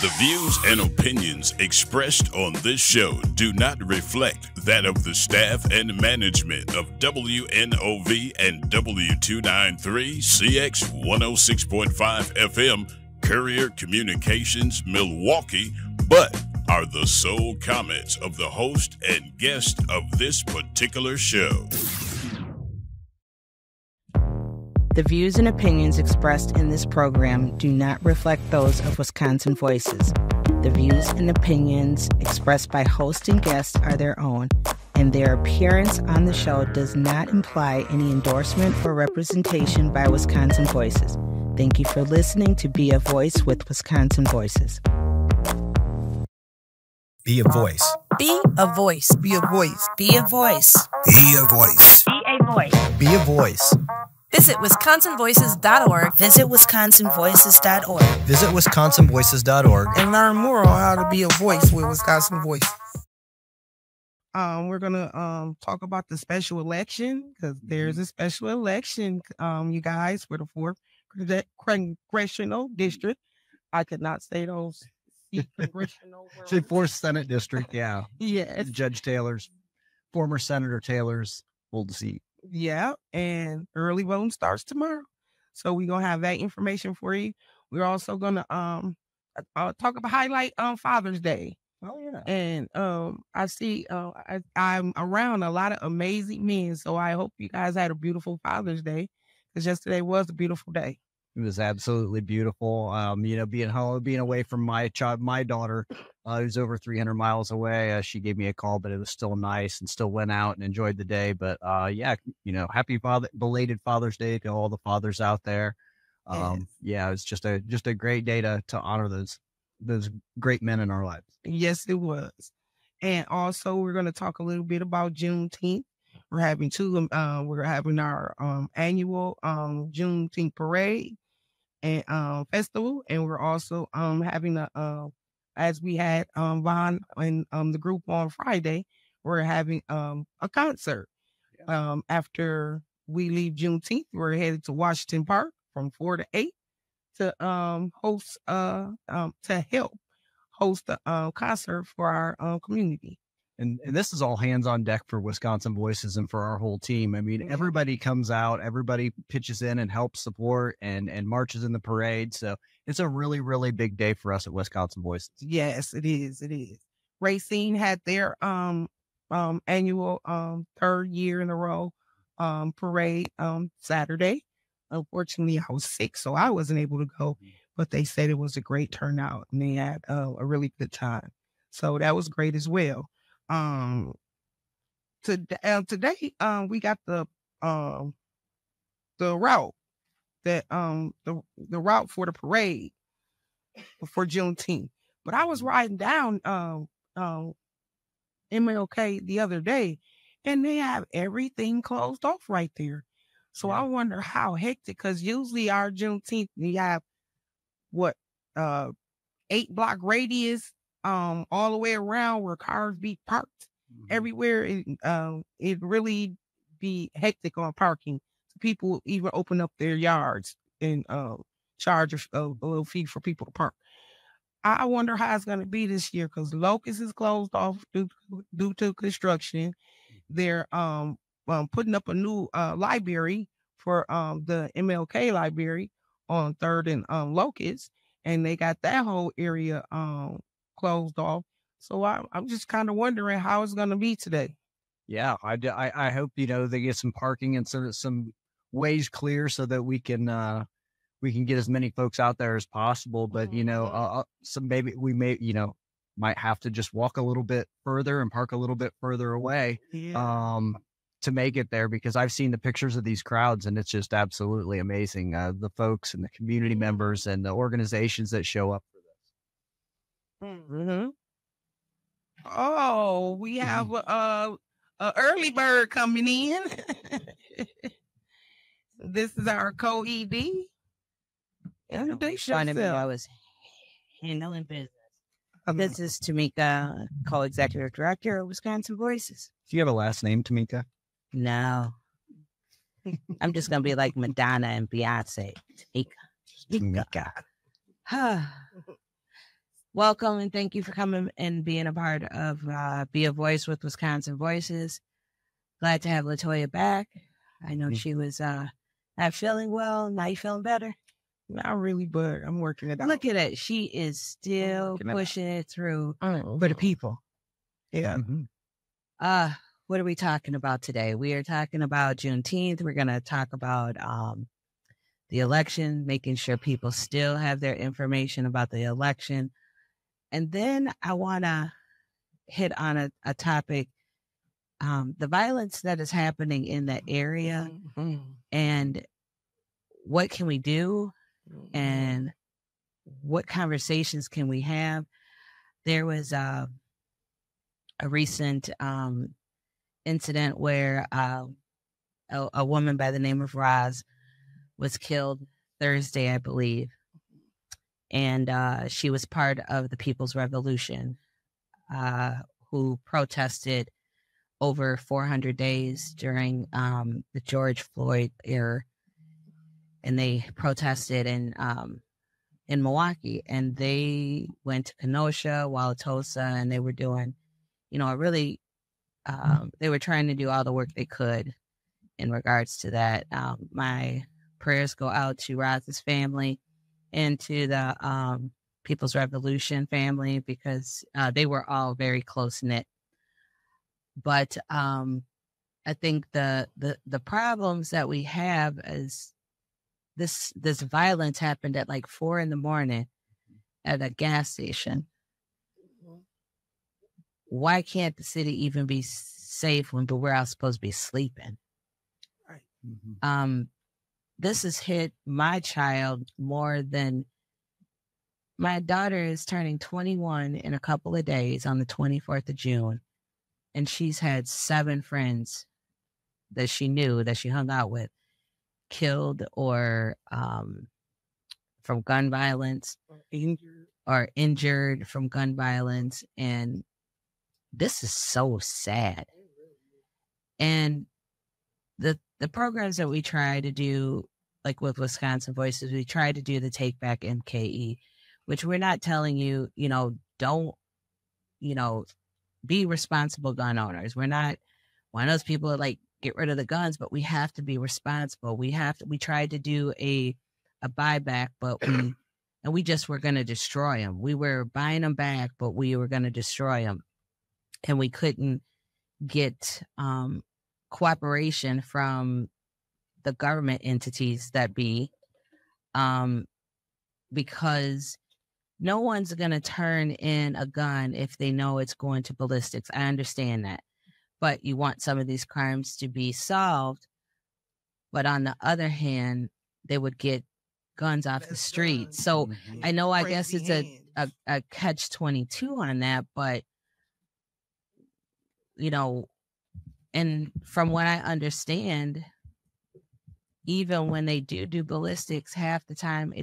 The views and opinions expressed on this show do not reflect that of the staff and management of WNOV and W293 CX 106.5 FM Courier Communications Milwaukee, but are the sole comments of the host and guest of this particular show. The views and opinions expressed in this program do not reflect those of Wisconsin Voices. The views and opinions expressed by host and guests are their own, and their appearance on the show does not imply any endorsement or representation by Wisconsin Voices. Thank you for listening to Be a Voice with Wisconsin Voices. Be a voice. Be a voice. Be a voice. Be a voice. Be a voice. Be a voice. Be a voice. Visit WisconsinVoices.org. Visit WisconsinVoices.org. Visit WisconsinVoices.org and learn more on how to be a voice with Wisconsin Voices. We're gonna talk about the special election because there's a special election, you guys, for the 4th congressional district. I could not say those congressional words. 4th Senate district, yeah. Yes. Judge Taylor's, former Senator Taylor's old seat. Yeah, and early voting starts tomorrow. So we're going to have that information for you. We're also going to talk about highlight on Father's Day. Oh, yeah. And I see I'm around a lot of amazing men, so I hope you guys had a beautiful Father's Day because yesterday was a beautiful day. It was absolutely beautiful. Being home, being away from my daughter, who's over 300 miles away. She gave me a call, but it was still nice and still went out and enjoyed the day. But happy belated Father's Day to all the fathers out there. Yeah, it was just a great day to honor those great men in our lives. Yes, it was. And also, we're going to talk a little bit about Juneteenth. We're having we're having our annual Juneteenth parade and festival, and we're also having as we had Vaughn and the group on Friday, we're having a concert. Yeah. After we leave Juneteenth, we're headed to Washington Park from 4 to 8 to help host a concert for our community. And this is all hands on deck for Wisconsin Voices and for our whole team. I mean, everybody comes out, everybody pitches in and helps support and marches in the parade. So it's a really, really big day for us at Wisconsin Voices. Yes, it is. It is. Racine had their annual 3rd year in a row parade Saturday. Unfortunately, I was sick, so I wasn't able to go. But they said it was a great turnout and they had a really good time. So that was great as well. Today we got the route that the route for the parade for Juneteenth. But I was riding down MLK the other day and they have everything closed off right there. So I wonder how hectic, because usually our Juneteenth we have 8-block radius all the way around where cars be parked everywhere. It really be hectic on parking. So people even open up their yards and charge a little fee for people to park. I wonder how it's going to be this year because Locust is closed off due to construction. They're putting up a new library for the MLK library on 3rd and Locust, and they got that whole area closed off. So I'm just kind of wondering how it's going to be today. Yeah, I hope they get some parking and sort of some ways clear so that we can get as many folks out there as possible. But maybe we might have to just walk a little bit further and park a little bit further away to make it there, because I've seen the pictures of these crowds and it's just absolutely amazing. The folks and the community members and the organizations that show up for this. Mm-hmm. Oh, we have a early bird coming in. This is our co-ED. Introduce yourself. I was handling business. This is Tamika, co-executive director of Wisconsin Voices. Do you have a last name, Tamika? No. I'm just going to be like Madonna and Beyonce. Tamika. Welcome and thank you for coming and being a part of Be a Voice with Wisconsin Voices. Glad to have Latoya back. I know she was not feeling well. Now you feeling better? Not really, but I'm working it out. Look at it. She is still pushing it through for for the people. Yeah. What are we talking about today? We are talking about Juneteenth. We're going to talk about the election, making sure people still have their information about the election. And then I want to hit on a topic, the violence that is happening in that area and what can we do and what conversations can we have. There was a recent incident where a woman by the name of Roz was killed Thursday, I believe. And she was part of the People's Revolution, who protested over 400 days during the George Floyd era. And they protested in Milwaukee, and they went to Kenosha, Wauwatosa, and they were doing, they were trying to do all the work they could in regards to that. My prayers go out to Roz's family and to the People's Revolution family, because they were all very close knit. But I think the problems that we have is this violence happened at like 4 a.m. at a gas station. Why can't the city even be safe when we're all supposed to be sleeping? Right. This has hit my child more than my daughter is turning 21 in a couple of days on the 24th of June. And she's had 7 friends that she knew, that she hung out with, killed or from gun violence or injured from gun violence. And this is so sad. And the programs that we try to do, like with Wisconsin Voices, we try to do the Take Back MKE, which we're not telling you, don't, be responsible gun owners. We're not one of those people that like get rid of the guns, but we have to be responsible. We tried to do a buyback, but we just were going to destroy them. We were buying them back, but we were going to destroy them. And we couldn't get cooperation from the government entities that be, because no one's going to turn in a gun if they know it's going to ballistics. I understand that. But you want some of these crimes to be solved. But on the other hand, they would get guns off the street. So I know, I guess it's a catch-22 on that, but and from what I understand, even when they do ballistics, half the time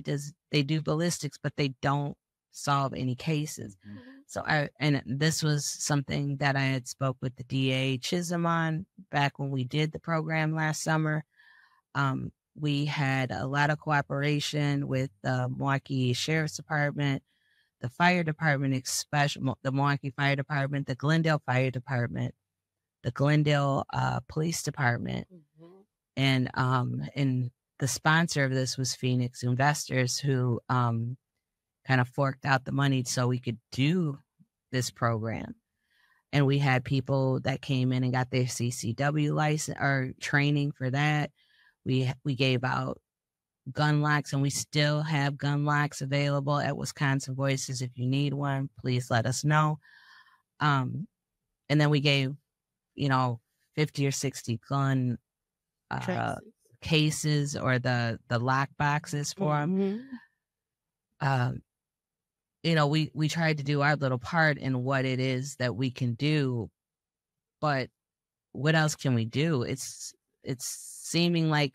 they do ballistics, but they don't solve any cases. So and this was something that I had spoke with the DA Chisholm on back when we did the program last summer. We had a lot of cooperation with the Milwaukee Sheriff's Department, the Fire Department, especially the Milwaukee Fire Department, the Glendale Fire Department, the Glendale Police Department. And the sponsor of this was Phoenix Investors, who kind of forked out the money so we could do this program. And we had people that came in and got their CCW license or training for that. We gave out gun locks, and we still have gun locks available at Wisconsin Voices. If you need one, please let us know. And then we gave, 50 or 60 gun cases or the lock boxes for them. We tried to do our little part in what it is that we can do, but what else can we do? It's seeming like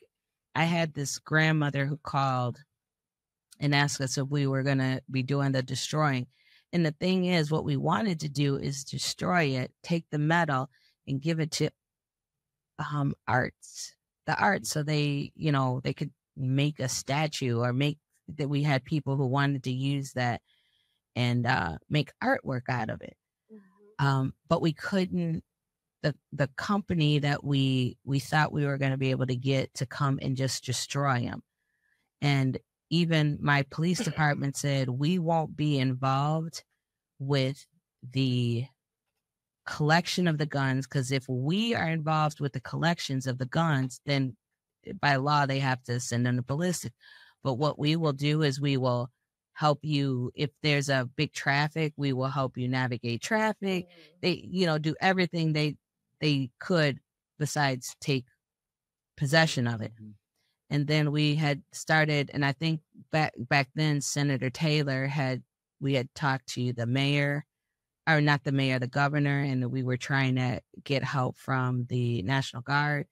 I had this grandmother who called and asked us if we were going to be doing the destroying. And the thing is, what we wanted to do is destroy it, take the metal and give it to the arts, so they could make a statue or make that. We had people who wanted to use that. and make artwork out of it. But we couldn't. The company that we thought we were going to be able to get to come and just destroy them. And even my police department said, we won't be involved with the collection of the guns, because if we are involved with the collections of the guns, then by law they have to send them to ballistic. But what we will do is we will help you if there's a big traffic. We will help you navigate traffic. They, do everything they could besides take possession of it. And then we had started, and I think back then Senator Taylor we had talked to the mayor, or not the mayor, the governor, and we were trying to get help from the National Guard,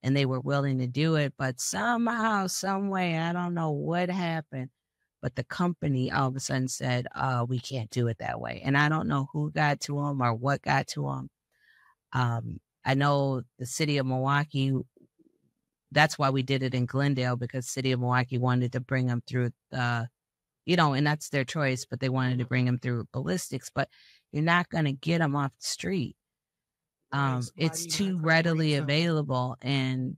and they were willing to do it. But somehow, some way, I don't know what happened, but the company all of a sudden said, we can't do it that way. And I don't know who got to them or what got to them. I know the city of Milwaukee, that's why we did it in Glendale, because city of Milwaukee wanted to bring them through, and that's their choice, but they wanted to bring them through ballistics. But you're not going to get them off the street. It's too readily available, and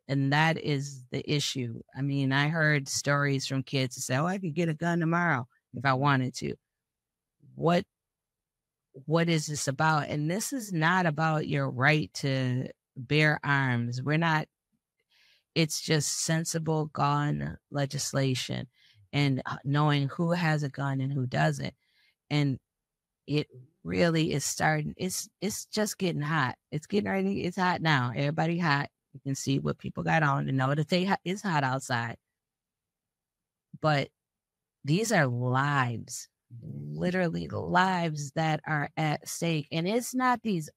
that is the issue. I mean, I heard stories from kids that say, I could get a gun tomorrow if I wanted to. What is this about? And this is not about your right to bear arms. It's just sensible gun legislation and knowing who has a gun and who doesn't. And it really is starting. It's just getting hot. It's getting ready. It's hot now. Everybody hot. You can see what people got on to know that it's hot outside. But these are lives, literally lives that are at stake. And it's not these,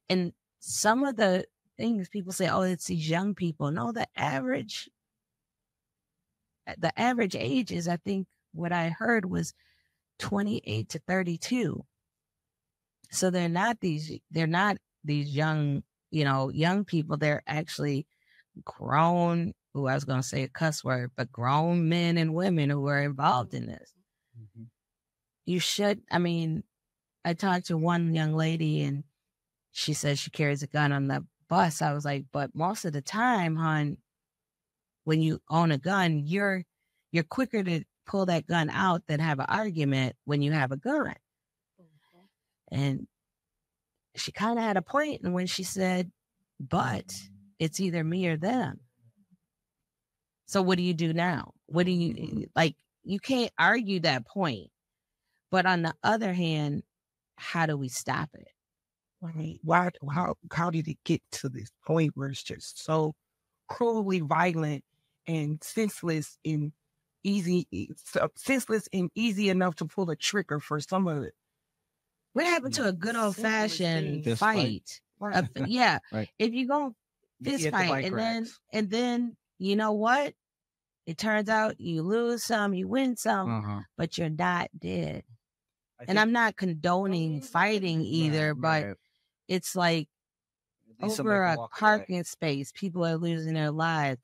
and some of the things people say, it's these young people. No, the average age is, I think what I heard was 28 to 32. So they're not these young, young people. They're actually grown, I was going to say a cuss word, but grown men and women who are involved in this. You should, I talked to one young lady and she says she carries a gun on the bus. I was like, but most of the time, hon, when you own a gun, you're quicker to pull that gun out than have an argument when you have a gun. And she kind of had a point when she said, but it's either me or them. So what do you do now? What do you, you can't argue that point. But on the other hand, how do we stop it? Right. How did it get to this point where it's just so cruelly violent and senseless and easy enough to pull a trigger for some of it? What happened to a good old fashioned fight? Right. Yeah. Right. If you go fist fight and then you know what? It turns out you lose some, you win some, but you're not dead. And I'm not condoning fighting either, but it's like over a parking space, people are losing their lives.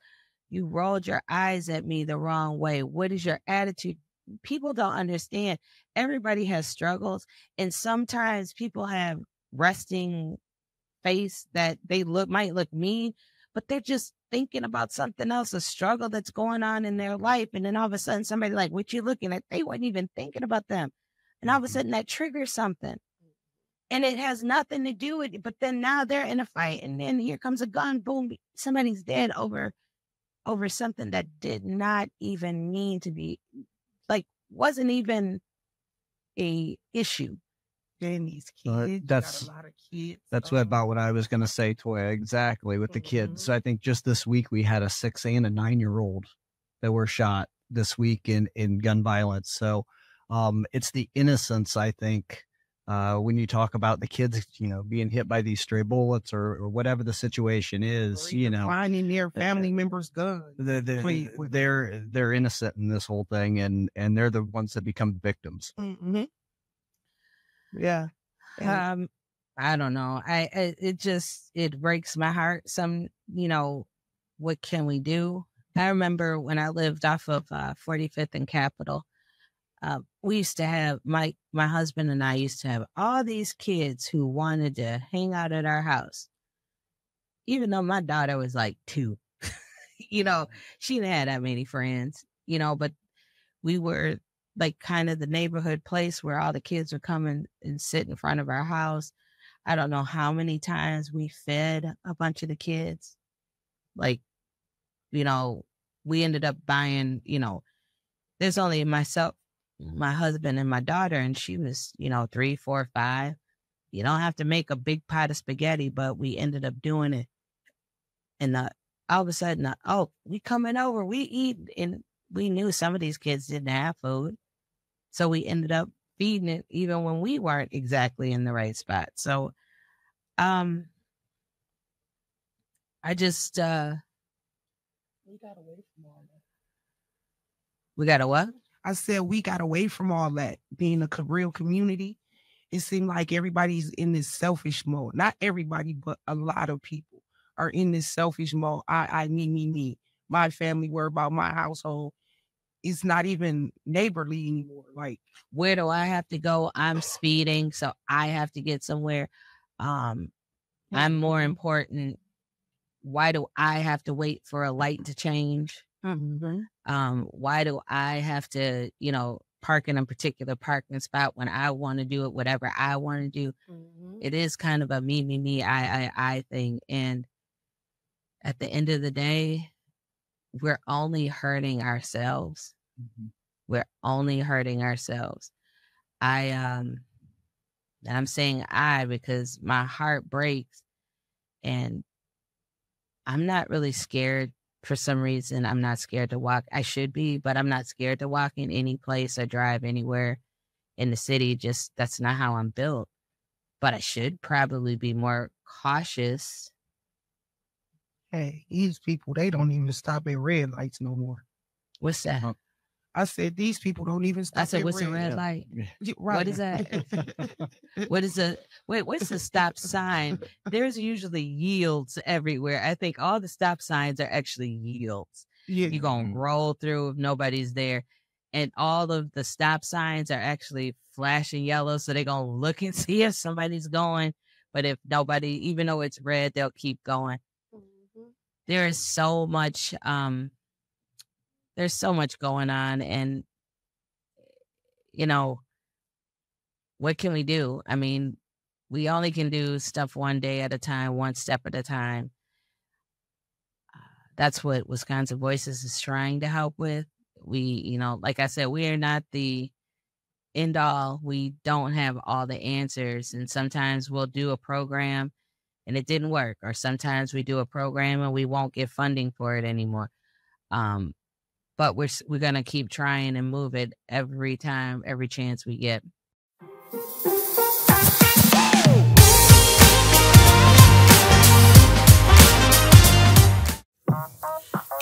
You rolled your eyes at me the wrong way. What is your attitude? People don't understand. Everybody has struggles. And sometimes people have resting face that they might look mean, but they're just thinking about something else, a struggle that's going on in their life. And then all of a sudden somebody like, what you looking at? They weren't even thinking about them. And all of a sudden that triggers something. And it has nothing to do with it. But then now they're in a fight. And then here comes a gun, boom, somebody's dead over something that did not even mean to be, wasn't even a issue. And these kids, that's got a lot of kids. That's about what I was going to say, Toya. Exactly, with the kids. I think just this week we had a 6 and a 9-year-old that were shot this week in gun violence. So it's the innocence, I think, when you talk about the kids, being hit by these stray bullets or whatever the situation is, finding their family members' guns. They're innocent in this whole thing, and they're the ones that become victims. Mm-hmm. Yeah. I don't know. It breaks my heart. What can we do? I remember when I lived off of 45th and Capitol, We used to have my husband and I used to have all these kids who wanted to hang out at our house, even though my daughter was like 2. She didn't have that many friends, but we were like kind of the neighborhood place where all the kids would come and sit in front of our house. I don't know how many times we fed a bunch of the kids. Like, we ended up buying, there's only myself, my husband, and my daughter, and she was, 3, 4, 5. You don't have to make a big pot of spaghetti, but we ended up doing it. And all of a sudden, we coming over, we eat. And we knew some of these kids didn't have food. So we ended up feeding it even when we weren't exactly in the right spot. So I just We got away from all that. we got a what? I said we got away from all that. Being a real community, it seemed like everybody's in this selfish mode. Not everybody, but a lot of people are in this selfish mode. I, me. My family, worry about my household. It's not even neighborly anymore. Like, Where do I have to go? I'm speeding, so I have to get somewhere. I'm more important. Why do I have to wait for a light to change? Why do I have to, park in a particular parking spot when I want to do it, whatever I want to do? It is kind of a me, I thing. And at the end of the day, we're only hurting ourselves. We're only hurting ourselves. And I'm saying I because my heart breaks, and I'm not really scared. For some reason, I'm not scared to walk. I should be, but I'm not scared to walk in any place or drive anywhere in the city. Just that's not how I'm built. But I should probably be more cautious. hey, these people, they don't even stop at red lights no more. What's that? I said, these people don't even stop I said, at what's a red light? What is that? What is what's the stop sign? There's usually yields everywhere. I think all the stop signs are actually yields. Yeah. You're going to roll through if nobody's there. And all of the stop signs are actually flashing yellow. So they're going to look and see if somebody's going. But if nobody, even though it's red, they'll keep going. There is so much, there's so much going on. And, what can we do? I mean, we only can do stuff one day at a time, one step at a time. That's what Wisconsin Voices is trying to help with. We, like I said, we are not the end all. We don't have all the answers. And sometimes we'll do a program and it didn't work. Or sometimes we do a program and we won't get funding for it anymore. But we're going to keep trying and move it every time, every chance we get.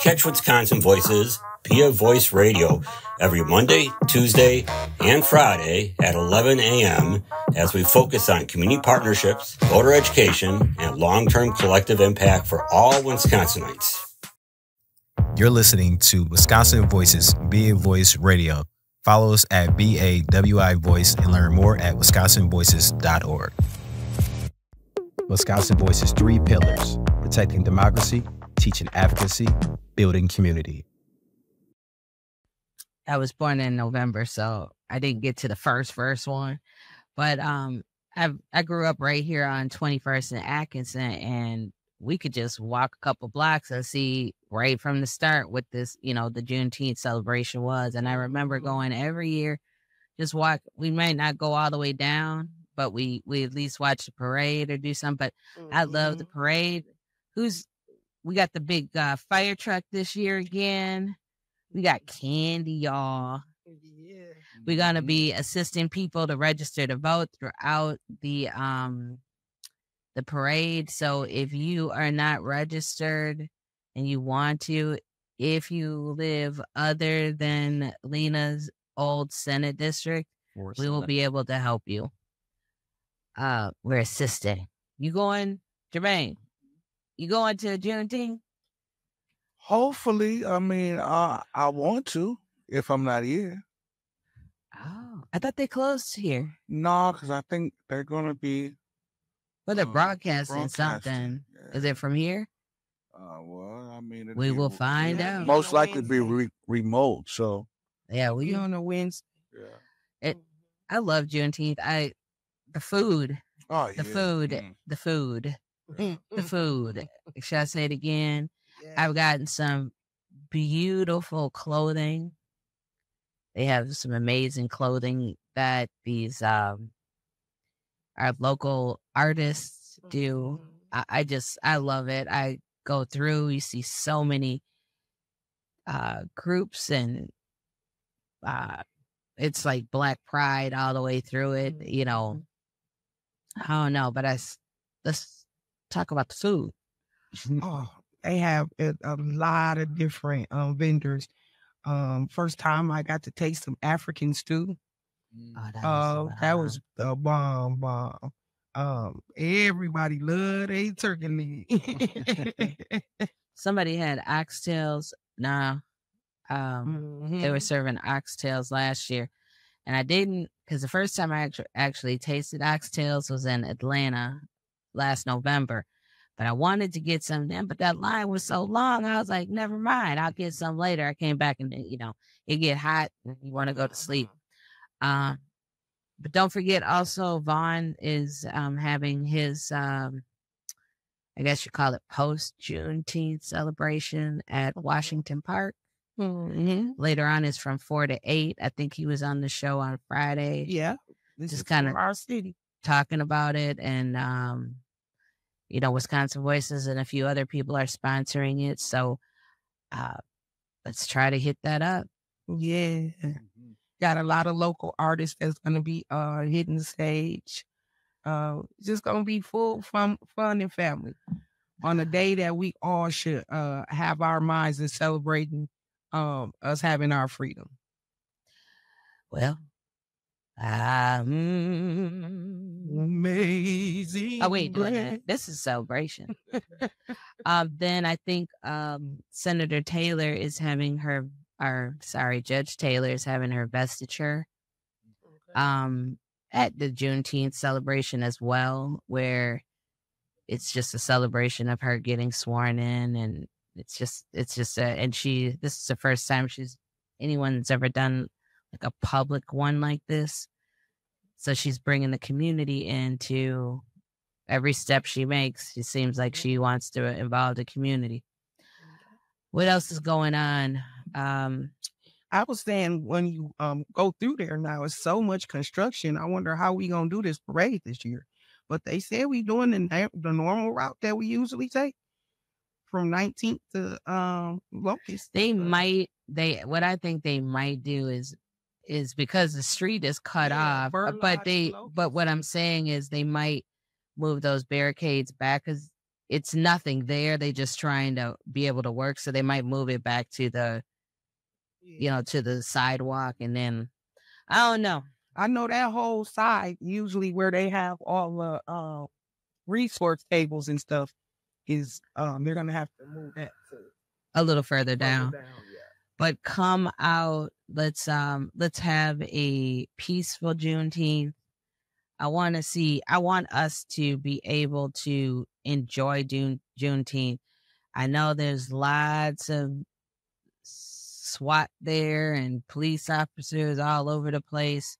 Catch Wisconsin Voices via Voice Radio every Monday, Tuesday, and Friday at 11 a.m. as we focus on community partnerships, voter education, and long-term collective impact for all Wisconsinites. You're listening to Wisconsin Voices via Voice Radio. Follow us at BAWI Voice and learn more at wisconsinvoices.org. Wisconsin Voices 3 pillars: protecting democracy, teaching advocacy, building community. I was born in November, so I didn't get to the first one. But I grew up right here on 21st and Atkinson, and we could just walk a couple blocks and see right from the start what this, the Juneteenth celebration was. And I remember going every year, just walk. We might not go all the way down, but we at least watch the parade or do something. But I love the parade. We got the big fire truck this year again. We got candy, y'all. Yeah. We're going to be assisting people to register to vote throughout the parade. So if you are not registered and you want to, if you live other than Lena's old Senate district, we will be able to help you. We're assisting. You going, Jermaine? You going to Juneteenth? Hopefully. I mean, I want to if I'm not here. I thought they closed here. No, because I think they're going to be. Well, they're broadcasting broadcasting, something. yeah. Is it from here? Well, I mean, We will find out. Most likely be remote. So Yeah, We we. on the Wednesday. yeah. I love Juneteenth. The food, Oh the yeah. food, Mm. the food, the food. Should I say it again? Yeah. I've gotten some beautiful clothing. They have some amazing clothing that these our local artists do. I love it. I go through, you see so many groups, and it's like Black Pride all the way through it, you know. I don't know, but let's talk about the food. Oh, they have a lot of different vendors. First time I got to taste some African stew. That was the bomb. Everybody loved a turkey leg. Somebody had oxtails. Nah, they were serving oxtails last year, and I didn't, because the first time I actually tasted oxtails was in Atlanta last November. But I wanted to get some then, but that line was so long. I was like, never mind, I'll get some later. I came back and it get hot and you want to go to sleep. But don't forget also Vaughn is having his I guess you call it post Juneteenth celebration at Washington Park. Later on is from 4 to 8. I think he was on the show on Friday. Yeah. This Just is kind of for our city. talking about it, and Wisconsin Voices and a few other people are sponsoring it. So let's try to hit that up. Yeah. Got a lot of local artists that's gonna be hitting the stage. Just gonna be full fun and family on a day that we all should have our minds in celebrating us having our freedom. Well, amazing. Oh wait, this is celebration. Then I think Senator Taylor is having Judge Taylor is having her vestiture at the Juneteenth celebration as well, where it's just a celebration of her getting sworn in, and this is the first time anyone's ever done like a public one like this. So she's bringing the community into every step she makes. It seems like she wants to involve the community. What else is going on? I was saying when you go through there now, it's so much construction. I wonder how we gonna do this parade this year. But they said we doing the normal route that we usually take from 19th to Locust. What I think they might do is because the street is cut off, but what I'm saying is they might move those barricades back because it's nothing there. They just trying to be able to work, so they might move it back to the to the sidewalk, and then I don't know. I know that whole side, usually where they have all the resource tables and stuff, is they're gonna have to move that to a little further down. But come out, let's have a peaceful Juneteenth. I want us to be able to enjoy Juneteenth. I know there's lots of SWAT there and police officers all over the place.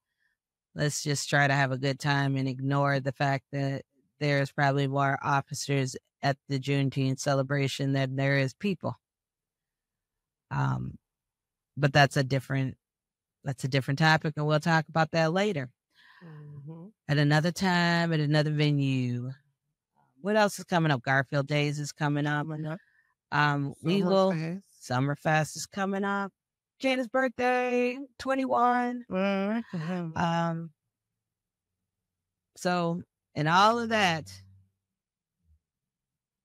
Let's just try to have a good time and ignore the fact that there's probably more officers at the Juneteenth celebration than there is people. But that's a different topic, and we'll talk about that later. At another time, at another venue. What else is coming up? Garfield Days is coming up. Summerfest is coming up. Jana's birthday, 21. So, and all of that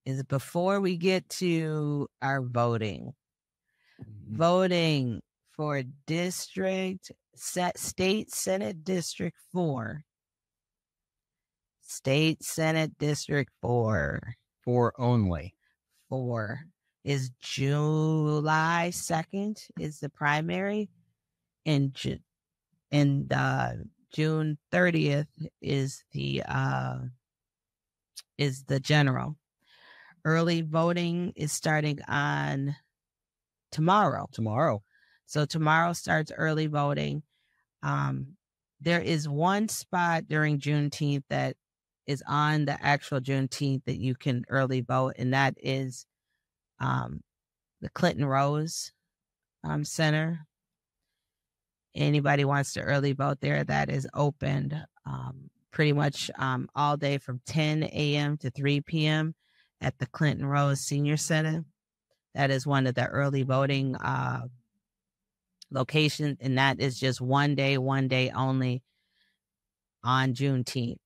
is before we get to our voting. Voting for State Senate District 4. State Senate District 4. 4 only. 4 is July 2nd is the primary, and And June 30th is the general. Early voting is starting on tomorrow. So tomorrow starts early voting. There is one spot during Juneteenth that is on the actual Juneteenth that you can early vote, and that is the Clinton Rose Center. Anybody wants to early vote there, that is opened pretty much all day from 10 a.m. to 3 p.m. at the Clinton Rose Senior Center. That is one of the early voting locations, and that is just one day only on Juneteenth.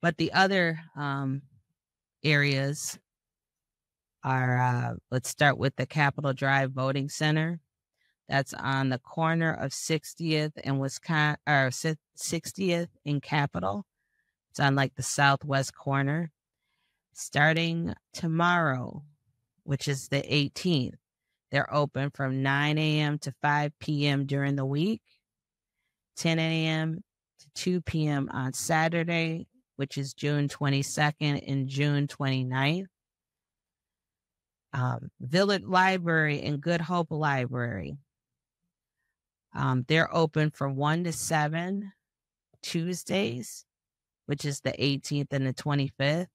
But the other areas are, let's start with the Capitol Drive Voting Center. That's on the corner of 60th and 60th in Capitol. It's on like the southwest corner. Starting tomorrow, which is the 18th, they're open from 9 a.m. to 5 p.m. during the week, 10 a.m. to 2 p.m. on Saturday, which is June 22nd and June 29th. Village Library and Good Hope Library. They're open from 1 to 7 Tuesdays, which is the 18th and the 25th,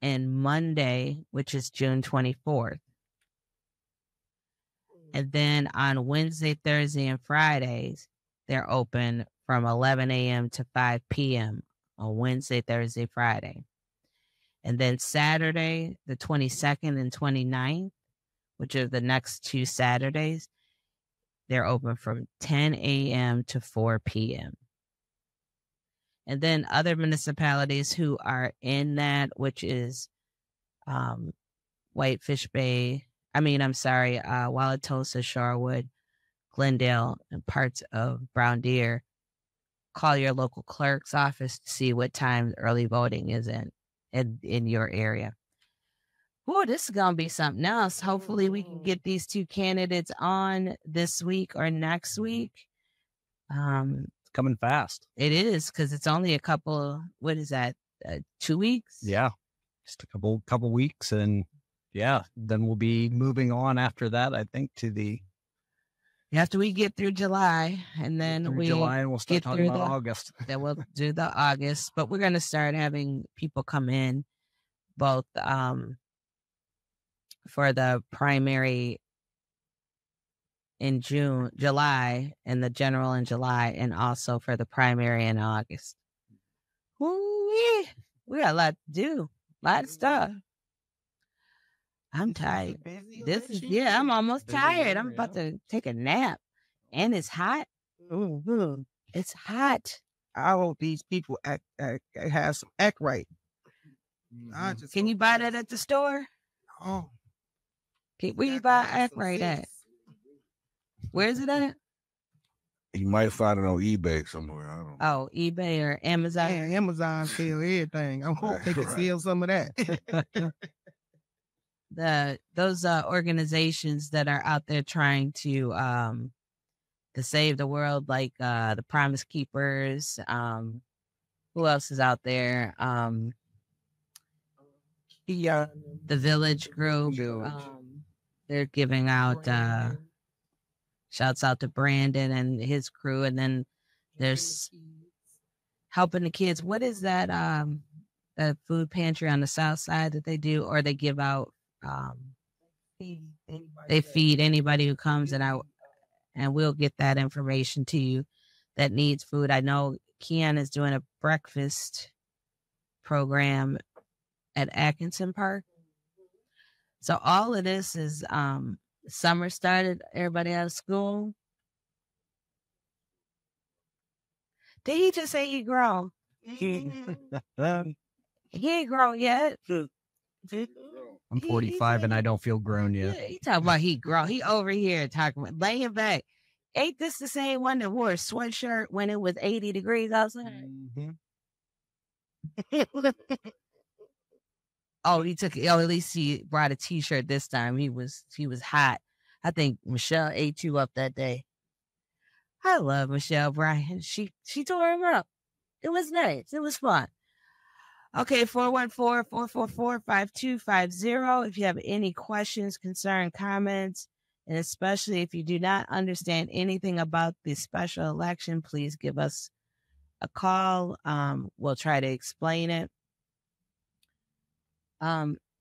and Monday, which is June 24th. And then on Wednesday, Thursday, and Fridays, they're open from 11 a.m. to 5 p.m. on Wednesday, Thursday, Friday. And then Saturday, the 22nd and 29th, which are the next two Saturdays, they're open from 10 a.m. to 4 p.m. And then other municipalities who are in that, which is Whitefish Bay, Wauwatosa, Shorewood, Glendale, and parts of Brown Deer, call your local clerk's office to see what time early voting is in your area. Oh, this is going to be something else. Hopefully we can get these two candidates on this week or next week. It's coming fast. It is, because it's only a couple, what is that, 2 weeks? Yeah, just a couple weeks. And yeah, then we'll be moving on after that, I think, to the... After we get through July, and then we'll start talking about August. Then we'll do the August, but we're going to start having people come in, both for the primary in July, and the general in July, and also for the primary in August. Ooh, we got a lot to do, a lot of stuff. I'm tired. I'm almost tired. I'm about to take a nap. And it's hot. Mm-hmm. It's hot. I hope these people have some act right. Can you buy that at the store? Oh. Where you buy act right at? Where's it at? You might find it on eBay somewhere. I don't know. Oh, eBay or Amazon? Yeah, Amazon sell everything. I hope they can sell some of that. Those organizations that are out there trying to save the world, like the Promise Keepers. Who else is out there? The Village Group. They're giving out shouts out to Brandon and his crew, and then there's helping the kids. What is that? The food pantry on the south side that they do, or they give out. They feed anybody who comes, and we'll get that information to you that needs food. I know Keon is doing a breakfast program at Atkinson Park. So all of this is summer started, everybody out of school. Did he just say he grown? He ain't grown yet. I'm 45 and I don't feel grown yet. He talking about he grown. He over here talking about laying back. Ain't this the same one that wore a sweatshirt when it was 80 degrees outside? Mm-hmm. At least he brought a t-shirt this time. He was hot. I think Michelle ate you up that day. I love Michelle Bryan. She tore him up. It was nice. It was fun. Okay, 414-444-5250. If you have any questions, concern, comments, and especially if you do not understand anything about the special election, please give us a call. We'll try to explain it.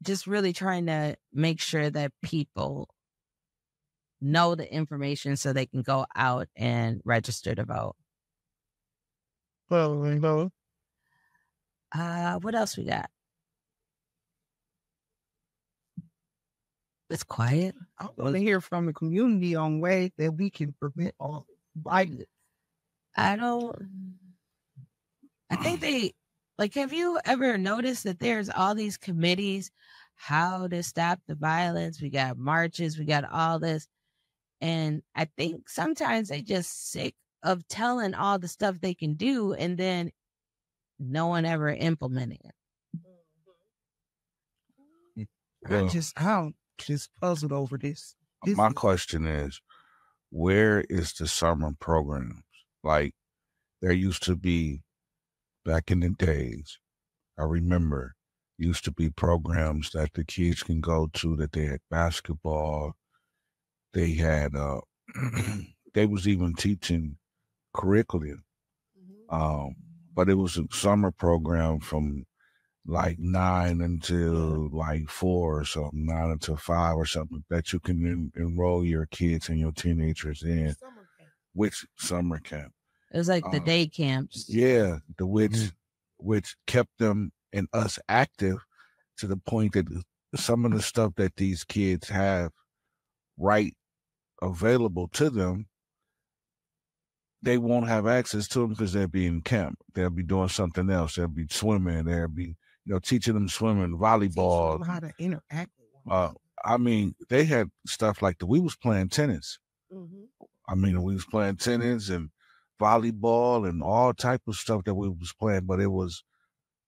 Just really trying to make sure that people know the information so they can go out and register to vote. Well, What else we got? It's quiet. I want to hear from the community on ways that we can prevent all violence. I think have you ever noticed that there's all these committees, how to stop the violence? We got marches, we got all this. And I think sometimes they just sick of telling all the stuff they can do and then no one ever implementing it. I'm just puzzled over this. My question is, where is the summer programs? Like, there used to be, back in the days, I remember, used to be programs that the kids can go to, that they had basketball. They had, they was even teaching curriculum. But it was a summer program from like 9 until like 4 or something, 9 until 5 or something, that you can enroll your kids and your teenagers in. Which summer camp? It was like the day camps. Yeah, which kept them and us active to the point that some of the stuff that these kids have right available to them, they won't have access to them because they'll be in camp. They'll be doing something else. They'll be swimming. They'll be, teaching them swimming, volleyball. How to interact with I mean, they had stuff like we was playing tennis. I mean, we was playing tennis and volleyball and all type of stuff that we was playing, but it was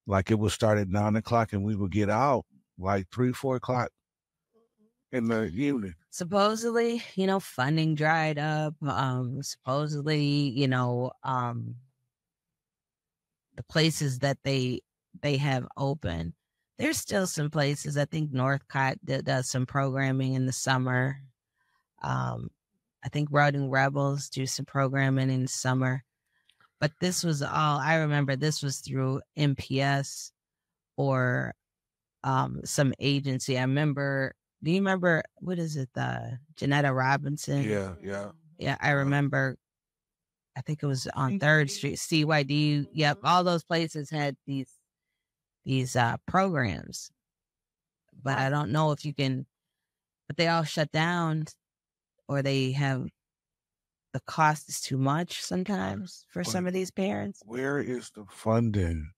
like it would start at 9 o'clock and we would get out like 3, 4 o'clock in the evening. Supposedly, funding dried up. Supposedly, the places that they have open, there's still some places. I think Northcott does some programming in the summer. I think Routing Rebels do some programming in the summer. But this was all, I remember this was through MPS or some agency. Do you remember, what is it, Janetta Robinson? Yeah, I remember, I think it was on 3rd Street, CYD. Yep, all those places had these programs. But I don't know if you can, but they all shut down or they have, the cost is too much sometimes for some of these parents. Where is the funding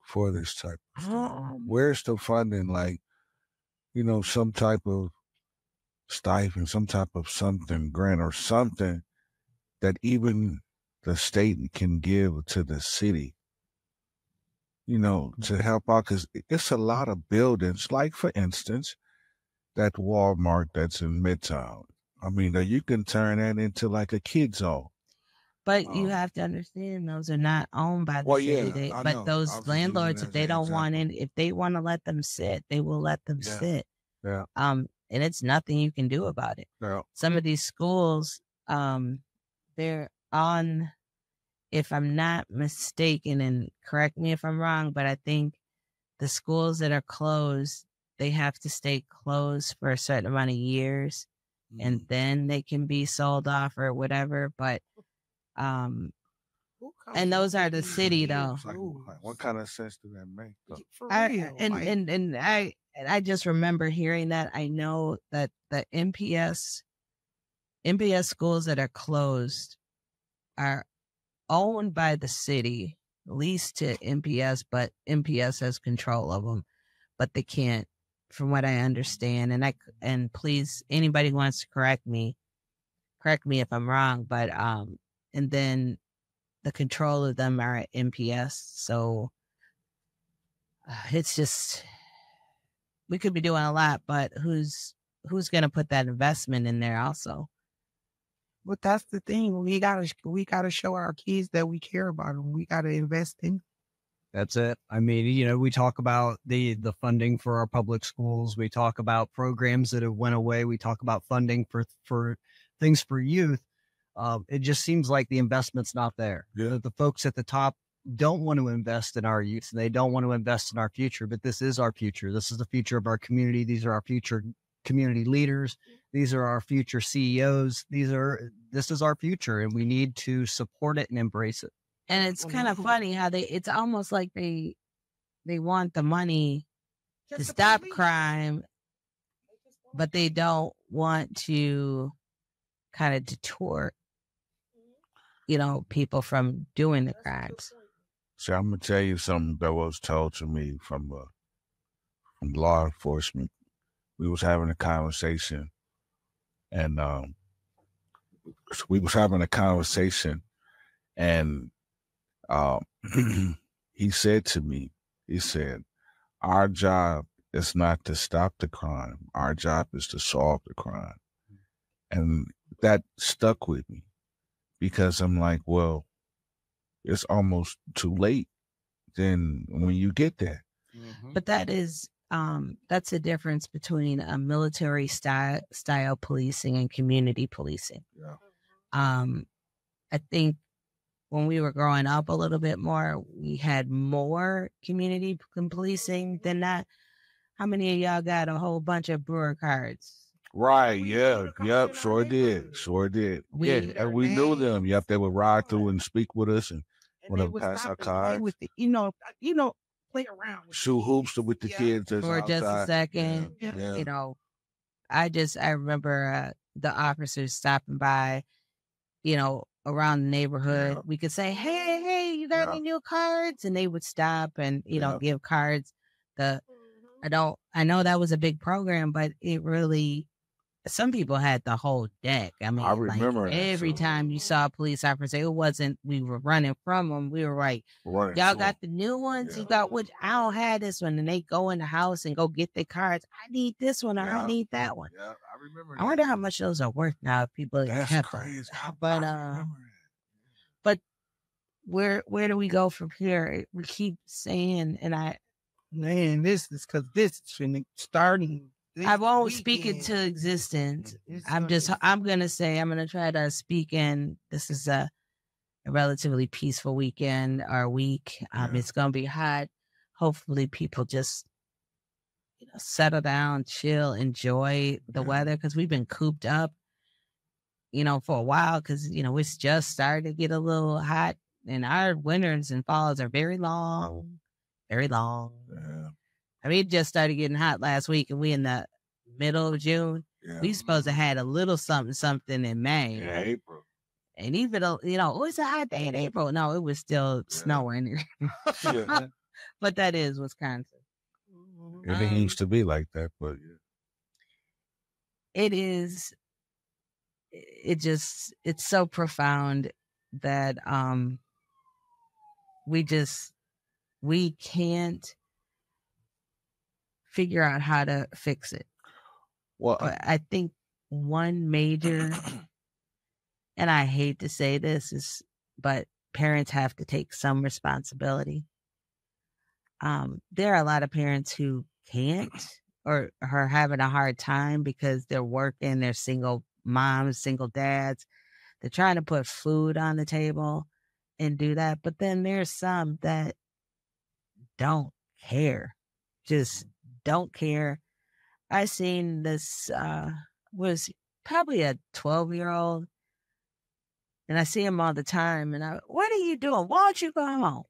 for this type of stuff? Where's the funding? Like, some type of stipend, some type of something, grant or something that even the state can give to the city, to help out. Because it's a lot of buildings, like, for instance, that Walmart that's in Midtown. I mean, you can turn that into like a kid zone. But you have to understand, those are not owned by the city. Yeah, but those landlords, if they don't want if they want to let them sit, they will let them sit. Yeah. And it's nothing you can do about it. Yeah. Some of these schools, they're on, if I'm not mistaken, and correct me if I'm wrong, but I think the schools that are closed, they have to stay closed for a certain amount of years. And then they can be sold off or whatever. But, and those are the city though. Like, what kind of sense does that make? I just remember hearing that. I know that the MPS schools that are closed are owned by the city, leased to MPS, but MPS has control of them, but they can't, from what I understand. And please, anybody who wants to correct me if I'm wrong, but, and then the control of them are at MPS. So it's just, we could be doing a lot, but who's going to put that investment in there also? But that's the thing. We gotta show our kids that we care about them. We gotta invest in. That's it. I mean, we talk about the funding for our public schools. We talk about programs that have went away. We talk about funding for things for youth. It just seems like the investment's not there. Yeah. The folks at the top don't want to invest in our youth, and they don't want to invest in our future. But this is our future. This is the future of our community. These are our future community leaders. These are our future CEOs. This is our future, and we need to support it and embrace it. And it's kind of funny how it's almost like they want the money to stop crime, but they don't want to kind of detour, people from doing the crimes. See, I'm gonna tell you something that was told to me from law enforcement. We was having a conversation, and he said to me, our job is not to stop the crime. Our job is to solve the crime. And that stuck with me because I'm like, well, it's almost too late then when you get that. But that is, that's the difference between a military style policing and community policing. Yeah. I think when we were growing up a little bit more, we had more community policing than that. How many of y'all got a whole bunch of brewer cards? Right, yeah. Yep, sure did. And we knew them. Yep, they would ride through and speak with us and whatever, pass our cards. With the, play around. Shoot hoops with the kids. For outside. Just a second. Yeah. I remember the officers stopping by, around the neighborhood. We could say, hey, you got any new cards? And they would stop and, give cards. I know that was a big program, but it really, some people had the whole deck. I mean, I remember every time you saw a police officer, it wasn't, we were running from them. We were like, y'all got the new ones? Yeah. You got which? I don't have this one. And they go in the house and go get their cards. I need this one. Or I need that one. Yeah, I remember. I wonder how much those are worth now if people That's crazy. But where do we go from here? We keep saying, and this is because this is starting. I won't speak it to existence. I'm going to try to speak in. This is a relatively peaceful weekend or week. It's going to be hot. Hopefully people just, settle down, chill, enjoy the weather. Cause we've been cooped up, for a while. Cause, it's just starting to get a little hot and our winters and falls are very long, very long. Yeah. I mean, it just started getting hot last week, and we in the middle of June. Yeah. We supposed to had a little something in May. Yeah, April. And even though, it was a hot day in April. No, it was still snowing. Yeah. But that is Wisconsin. It used to be like that, but it is. It's so profound that we can't figure out how to fix it. Well, but I think one major, and I hate to say this, but parents have to take some responsibility. There are a lot of parents who can't or are having a hard time because they're working, they're single moms, single dads. They're trying to put food on the table and do that. But then there's some that don't care, just don't care. I seen this, was probably a 12-year-old, and I see him all the time. And what are you doing? Why don't you go home?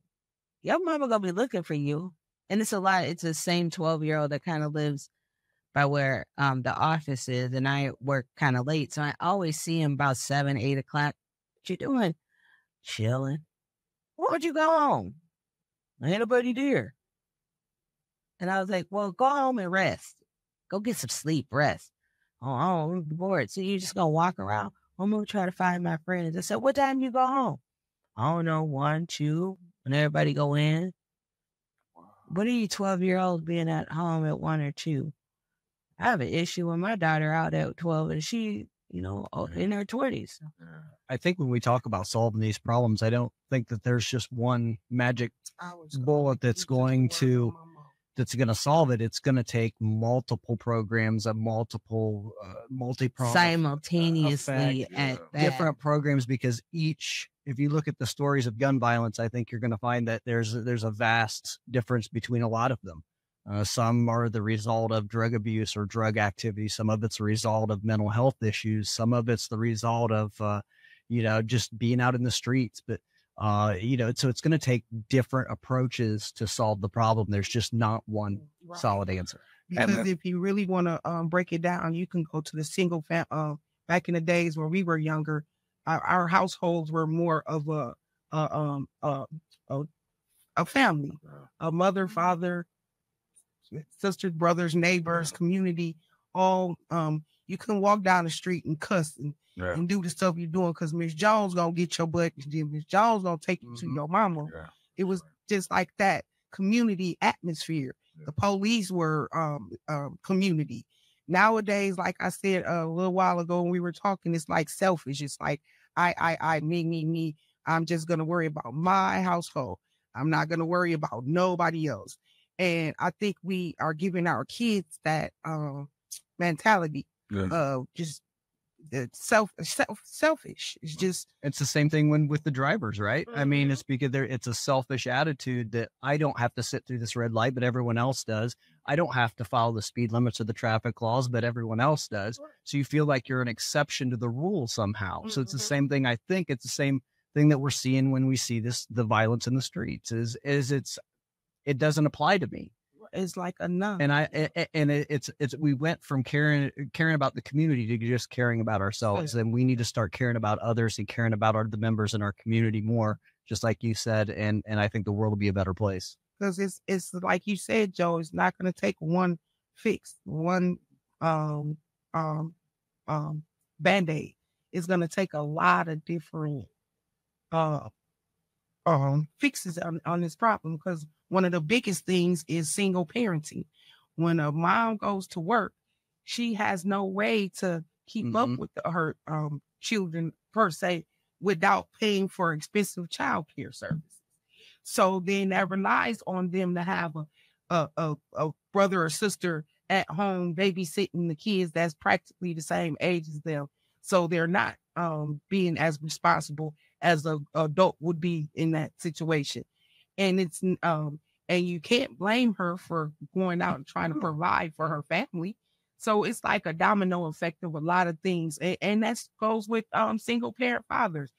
Your mama gonna be looking for you. And it's the same 12-year-old that kind of lives by where the office is, and I work kind of late. So I always see him about 7, 8 o'clock. What you doing? Chilling. Why don't you go home? Ain't nobody there. And I was like, well, go home and rest. Go get some sleep, rest. Oh, I'm bored. So you just gonna walk around? I'm gonna try to find my friends. I said, what time you go home? I don't know, 1, 2, when everybody go in. What are you 12-year-olds being at home at 1 or 2? I have an issue with my daughter out at 12, and she in their 20s. I think when we talk about solving these problems, I don't think that there's just one magic bullet that's going to solve it. It's going to take multiple programs, a multi-pronged simultaneously effect, different programs, because if you look at the stories of gun violence, I think you're going to find that there's a vast difference between a lot of them. Some are the result of drug abuse or drug activity. Some of it's a result of mental health issues. Some of it's the result of, just being out in the streets. But, so it's going to take different approaches to solve the problem. There's just not one solid answer. Because if you really want to break it down, you can go to the single family. Back in the days where we were younger, our households were more of a family, a mother, father, sisters, brothers, neighbors, community, all. You can walk down the street and cuss and do the stuff you're doing because Miss Jones gonna get your butt. Miss Jones gonna take you to your mama. Yeah. It was just like that community atmosphere. Yeah. The police were community. Nowadays, like I said a little while ago when we were talking, it's like selfish. It's like I, me. I'm just gonna worry about my household. I'm not gonna worry about nobody else. And I think we are giving our kids that mentality of just selfish. It's the same thing with the drivers, right? I mean, it's because it's a selfish attitude that I don't have to sit through this red light, but everyone else does. I don't have to follow the speed limits or the traffic laws, but everyone else does. So you feel like you're an exception to the rule somehow. So it's the same thing. I think it's the same thing that we're seeing when we see the violence in the streets it doesn't apply to me. It's like a none. And we went from caring about the community to just caring about ourselves. And we need to start caring about others and caring about the members in our community more, just like you said. And I think the world will be a better place. Because it's like you said, Joe, it's not going to take one fix, one Band-Aid. It's going to take a lot of different fixes on this problem, because one of the biggest things is single parenting. When a mom goes to work, she has no way to keep up with her children per se without paying for expensive child care services. So then that relies on them to have a brother or sister at home babysitting the kids that's practically the same age as them. So they're not being as responsible as an adult would be in that situation. And it's and you can't blame her for going out and trying to provide for her family. So it's like a domino effect of a lot of things. And that goes with single parent fathers.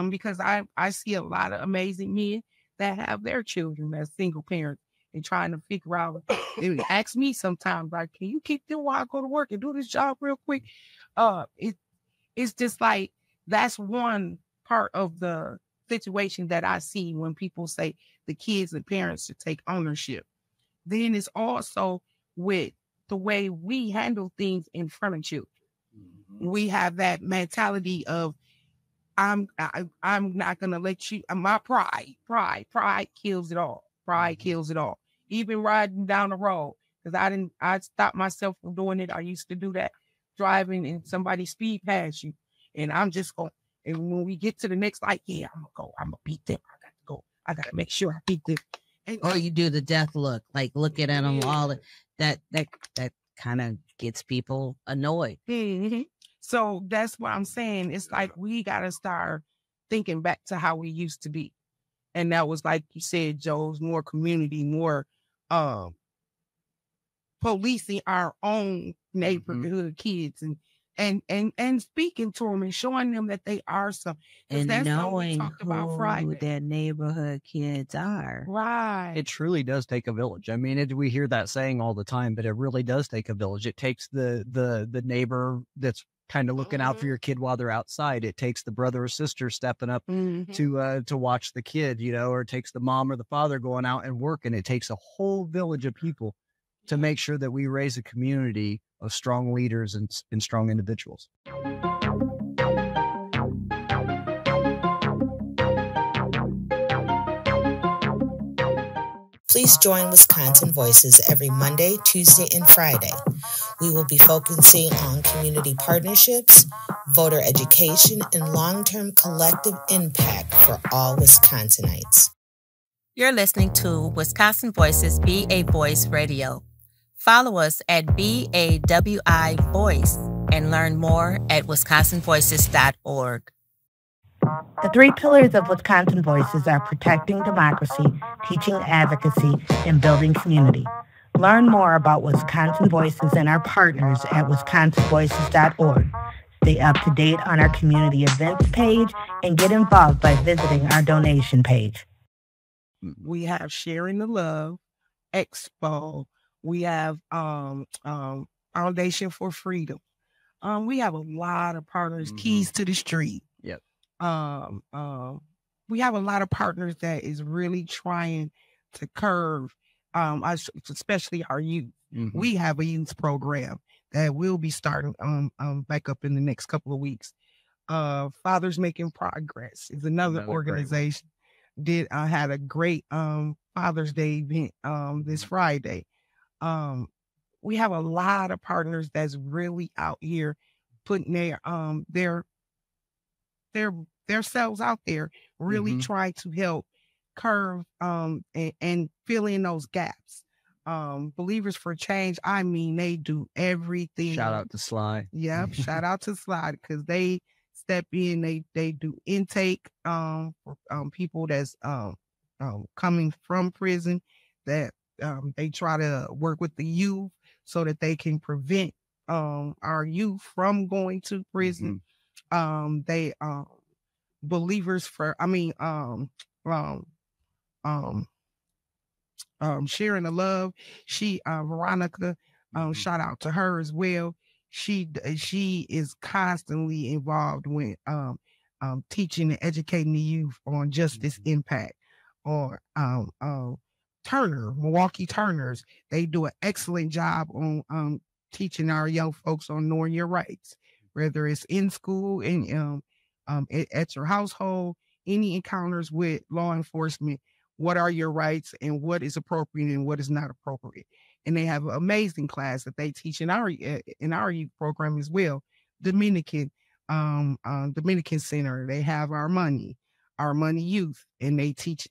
Because I see a lot of amazing men that have their children as single parents and trying to figure out, they ask me sometimes, like, can you keep them while I go to work and do this job real quick? It's just like, that's one part of the situation that I see when people say the kids and parents should take ownership. Then it's also with the way we handle things in front of children. We have that mentality of, I'm not going to let you, my pride kills it all. Pride kills it all. Even riding down the road, because I stopped myself from doing it. I used to do that, driving and somebody speed past you. And I'm just going, and when we get to the next light, I'm going to beat them. I got to go. I got to make sure I beat them. And, or you do the death look, like looking at them all. That kind of gets people annoyed. Mm-hmm. So that's what I'm saying. It's like we got to start thinking back to how we used to be. And that was, like you said, Joe's more community, more policing our own neighborhood kids and speaking to them and showing them that they are some. And that's knowing who their neighborhood kids are. Right. It truly does take a village. I mean, we hear that saying all the time, but it really does take a village. It takes the neighbor that's kind of looking out for your kid while they're outside. It takes the brother or sister stepping up to watch the kid, or it takes the mom or the father going out and working. It takes a whole village of people to make sure that we raise a community of strong leaders and strong individuals. Please join Wisconsin Voices every Monday, Tuesday, and Friday. We will be focusing on community partnerships, voter education, and long-term collective impact for all Wisconsinites. You're listening to Wisconsin Voices Be a Voice Radio. Follow us at BAWI Voice and learn more at wisconsinvoices.org. The three pillars of Wisconsin Voices are protecting democracy, teaching advocacy, and building community. Learn more about Wisconsin Voices and our partners at wisconsinvoices.org. Stay up to date on our community events page and get involved by visiting our donation page. We have Sharing the Love Expo. We have Foundation for Freedom. We have a lot of partners. Keys to the Street. Yep. We have a lot of partners that is really trying to curb, especially our youth. We have a youth program that will be starting back up in the next couple of weeks. Fathers Making Progress is another organization. Had a great Father's Day event this Friday. We have a lot of partners that's really out here putting their selves out there, really trying to help curve and fill in those gaps. Believers for Change, I mean, they do everything. Shout out to Sly. Yep, shout out to Sly, because they step in, they do intake for people that's coming from prison, that they try to work with the youth so that they can prevent our youth from going to prison. They Believers for Sharing the Love. She Veronica, shout out to her as well. She is constantly involved with teaching and educating the youth on justice impact. Or Turner, Milwaukee Turners, they do an excellent job on teaching our young folks on knowing your rights, whether it's in school and at your household, any encounters with law enforcement. What are your rights and what is appropriate and what is not appropriate? And they have an amazing class that they teach in our youth program as well. Dominican Center, they have Our Money Youth, and they teach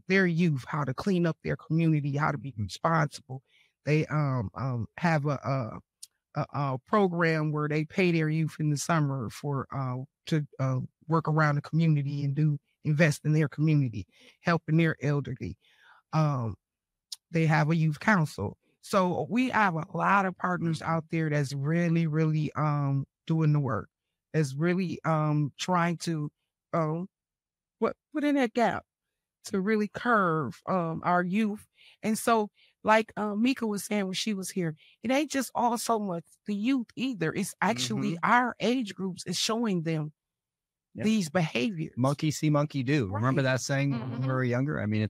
their youth how to clean up their community, how to be responsible. They have a program where they pay their youth in the summer for to work around the community and invest in their community, helping their elderly. They have a youth council. So we have a lot of partners out there that's really, really doing the work. That's really trying to put in that gap to really curve our youth. And so, like Mika was saying when she was here, it ain't just all so much the youth either. It's actually our age groups is showing them these behaviors. Monkey see, monkey do. Right. Remember that saying when we were younger? I mean,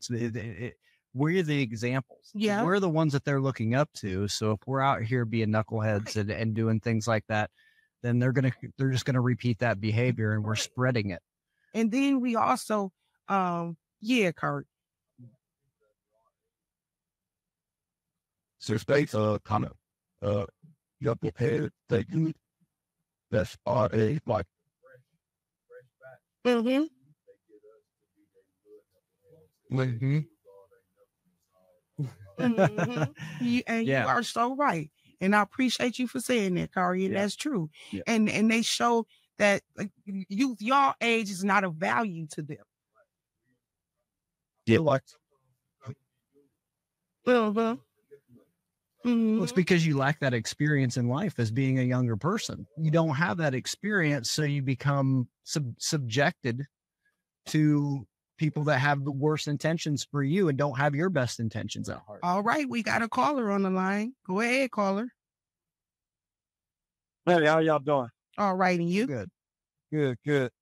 we're the examples. Yeah. We're the ones that they're looking up to. So if we're out here being knuckleheads and doing things like that, then they're just gonna repeat that behavior, and we're spreading it. And then we also, Kurt. So states kind of you have prepared that youth that's our age, like You are so right. And I appreciate you for saying that, Kari. Yeah. That's true. Yeah. And they show that youth, your age is not of value to them. Yeah. Like well, it's because you lack that experience in life as being a younger person. You don't have that experience, so you become subjected to people that have the worst intentions for you and don't have your best intentions at heart. All right, we got a caller on the line. Go ahead, caller. Hey, how y'all doing? All right, and you? Good.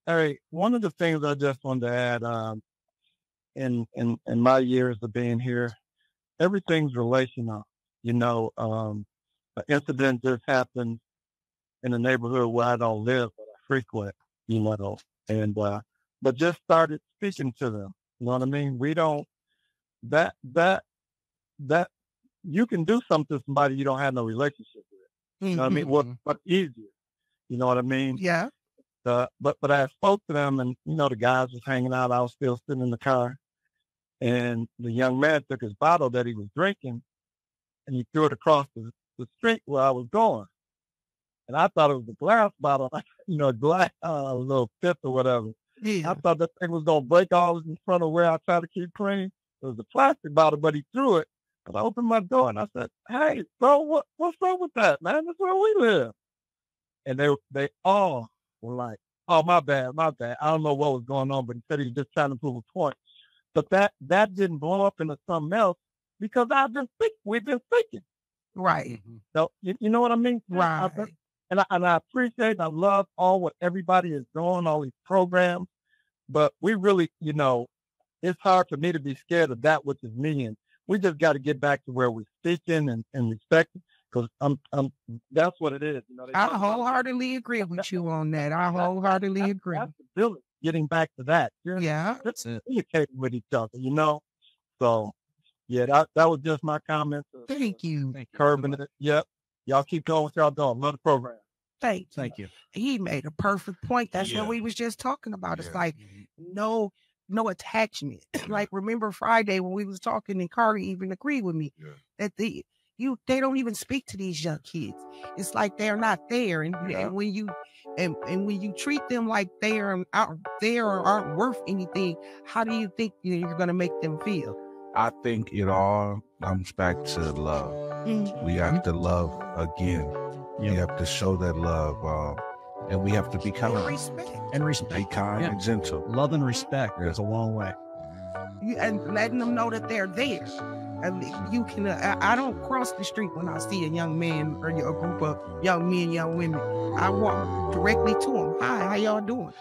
All right, one of the things I just wanted to add, in my years of being here, everything's relational. You know, an incident just happened in the neighborhood where I don't live, but I frequent, you know, and but just started speaking to them. You know what I mean? We don't that you can do something to somebody you don't have no relationship with. You know what I mean? What's easier? You know what I mean? Yeah. But I spoke to them, and the guys was hanging out. I was still sitting in the car, and the young man took his bottle that he was drinking, and he threw it across the street where I was going. And I thought it was a glass bottle, glass, a little fifth or whatever. Yeah. I thought that thing was gonna break all in front of where I tried to keep clean. It was a plastic bottle, but he threw it. But I opened my door and I said, "Hey, bro, what's up with that, man? That's where we live." And they all were like, "Oh, my bad. I don't know what was going on," but he said he was just trying to prove a point. But that didn't blow up into something else because we've been thinking. Right. So you know what I mean? Right. And I appreciate, I love what everybody is doing, all these programs, but we really, it's hard for me to be scared of that which is me, and we just got to get back to where we're speaking and respecting, because that's what it is. I wholeheartedly agree with you on that. I wholeheartedly agree. That's the village, getting back to that. Yeah, that's it. Communicating with each other, So, yeah, that was just my comments. Thank you. Curbing it. Yep. Y'all keep going what y'all doing. Love the program. Thank you. He made a perfect point. That's what we was just talking about. It's like no attachment. Like, remember Friday when we was talking, and Carly even agreed with me that they don't even speak to these young kids. It's like they're not there, and when you when you treat them like they aren't there or aren't worth anything, how do you think you're going to make them feel? I think it all comes back to love. We have to love again. We have to show that love, and we have to be kind and respect. Be kind and gentle. Love and respect goes a long way. And letting them know that they're there. And you can. I don't cross the street when I see a young man or a group of young men, young women. I walk directly to them. Hi, how y'all doing?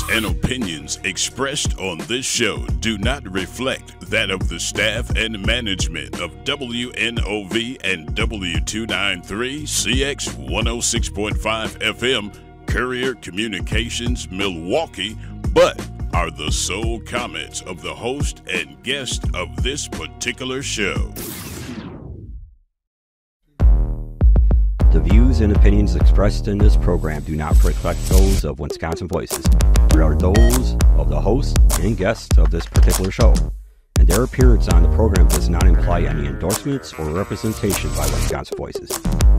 And opinions expressed on this show do not reflect that of the staff and management of WNOV and W293 CX 106.5 FM Courier Communications Milwaukee, but are the sole comments of the host and guest of this particular show. The views and opinions expressed in this program do not reflect those of Wisconsin Voices, but are those of the host and guests of this particular show, and their appearance on the program does not imply any endorsements or representation by Wisconsin Voices.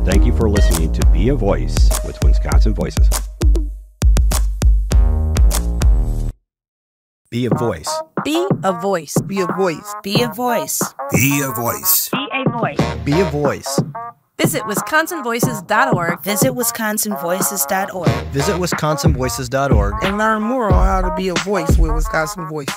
Thank you for listening to Be a Voice with Wisconsin Voices. Be a voice. Be a voice. Be a voice. Be a voice. Be a voice. Be a voice. Be a voice. Visit WisconsinVoices.org. Visit WisconsinVoices.org. Visit WisconsinVoices.org. And learn more on how to be a voice with Wisconsin Voice.